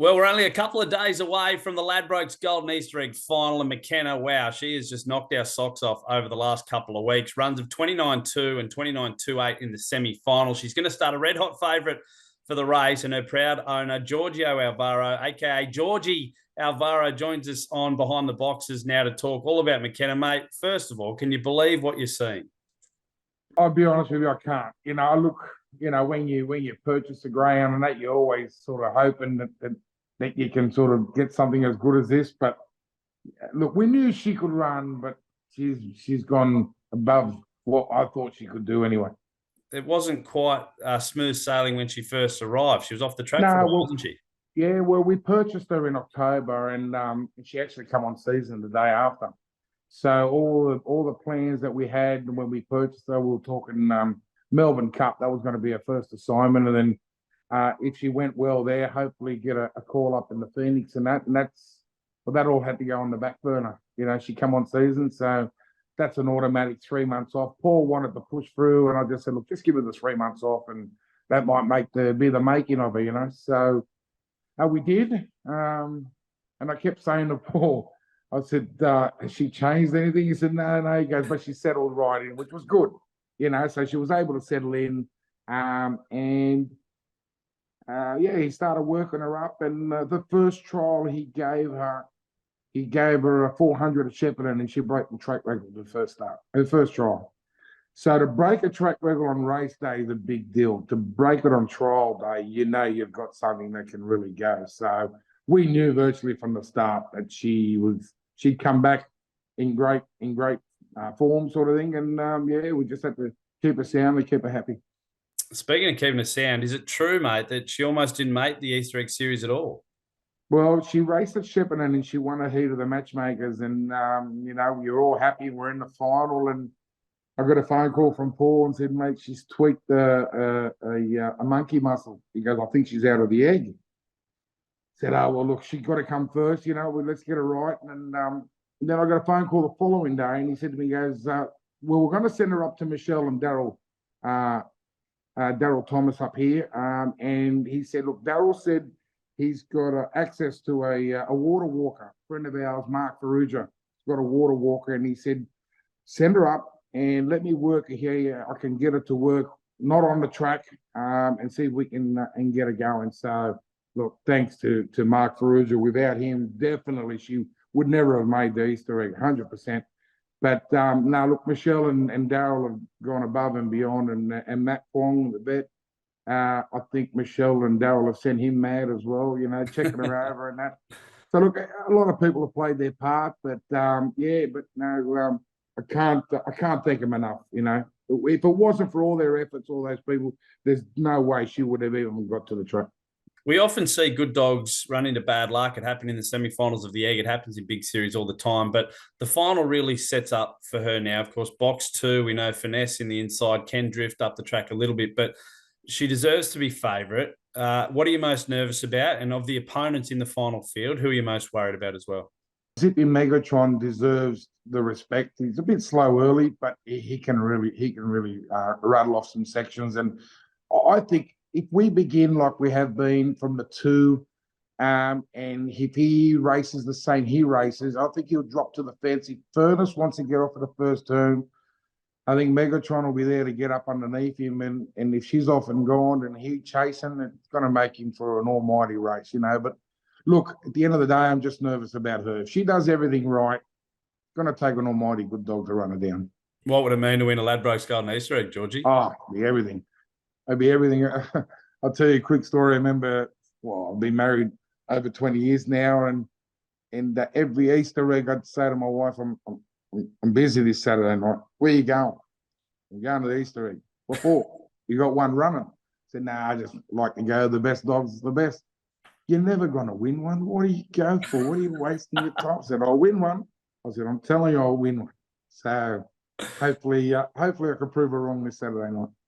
Well, we're only a couple of days away from the Ladbrokes Golden Easter Egg final, and Mackenna, wow, she has just knocked our socks off over the last couple of weeks. Runs of 29-2 and 29-2-8 in the semi-final. She's going to start a red-hot favourite for the race, and her proud owner, Giorgio Alvaro, a.k.a. Georgie Alvaro, joins us on Behind the Boxes now to talk all about Mackenna. Mate, first of all, can you believe what you're seeing? I'll be honest with you, I can't. I look, when you purchase a greyhound and that, you're always sort of hoping that you can sort of get something as good as this. But look, we knew she could run, but she's gone above what I thought she could do anyway. It wasn't quite smooth sailing when she first arrived. She was off the track for a while, wasn't she? Yeah, well, we purchased her in October, and she actually come on season the day after. So all the plans that we had when we purchased her, we were talking Melbourne Cup. That was going to be her first assignment, and then if she went well there, hopefully get a call up in the Phoenix and that all had to go on the back burner. She come on season, so that's an automatic 3 months off. Paul wanted to push through, and I just said, look, just give her the 3 months off, and that might be the making of her. So we did, and I kept saying to Paul, I said, has she changed anything? He said, no. He goes, but she settled right in, which was good, so she was able to settle in. He started working her up. And the first trial he gave her a 400 at Shepparton, and she broke the track record the first start, her first trial. So to break a track record on race day is a big deal. To break it on trial day, you've got something that can really go. So we knew virtually from the start that she'd come back in great form, sort of thing. And we just had to keep her sound and keep her happy. Speaking of keeping her sound, is it true, mate, that she almost didn't make the Easter egg series at all? Well, she raced at Shepparton and she won a heat of the matchmakers, and you're all happy. We're in the final, and I got a phone call from Paul and said, mate, she's tweaked a monkey muscle. He goes, I think she's out of the egg. Said, oh, well, look, she's got to come first, let's get her right. And then I got a phone call the following day, and he said to me, he goes, well, we're going to send her up to Michelle and Daryl Thomas up here. And he said, look, Daryl said he's got access to a water walker. A friend of ours, Mark Ferrugia, has got a water walker, and he said, send her up and let me work her here. I can get her to work, not on the track, and see if we can and get her going. So, look, thanks to Mark Ferrugia. Without him, definitely she would never have made the Easter egg, 100%. But no, look, Michelle and Daryl have gone above and beyond, and Matt Kwong, the vet, I think Michelle and Daryl have sent him mad as well, checking her over and that. So, look, a lot of people have played their part, but I can't thank them enough, If it wasn't for all their efforts, all those people, there's no way she would have even got to the track. We often see good dogs run into bad luck. It happened in the semi-finals of the Egg. It happens in big series all the time. But the final really sets up for her now. Of course, box 2, we know finesse in the inside can drift up the track a little bit, but she deserves to be favourite. What are you most nervous about? And of the opponents in the final field, who are you most worried about as well? Zippy Megatron deserves the respect. He's a bit slow early, but he can really rattle off some sections. And I think if we begin like we have been from the 2, and if he races the same he races, I think he'll drop to the fancy furnace once he get off of the first turn. I think Megatron will be there to get up underneath him, and if she's off and gone and he chasing, it's going to make him for an almighty race, But look, at the end of the day, I'm just nervous about her. If she does everything right, it's going to take an almighty good dog to run her down. What would it mean to win a Ladbrokes Golden Easter Egg, Georgie? Oh, it'd be everything. It'd be everything. I'll tell you a quick story. I remember, I've been married over 20 years now, and every Easter egg, I'd say to my wife, I'm busy this Saturday night. Where are you going? I'm going to the Easter egg. What for? You got one running? I said, I just like to go. The best dogs is the best. You're never going to win one. What do you go for? What are you wasting your time? I said, I'll win one. I said, I'm telling you, I'll win one. So hopefully I can prove her wrong this Saturday night.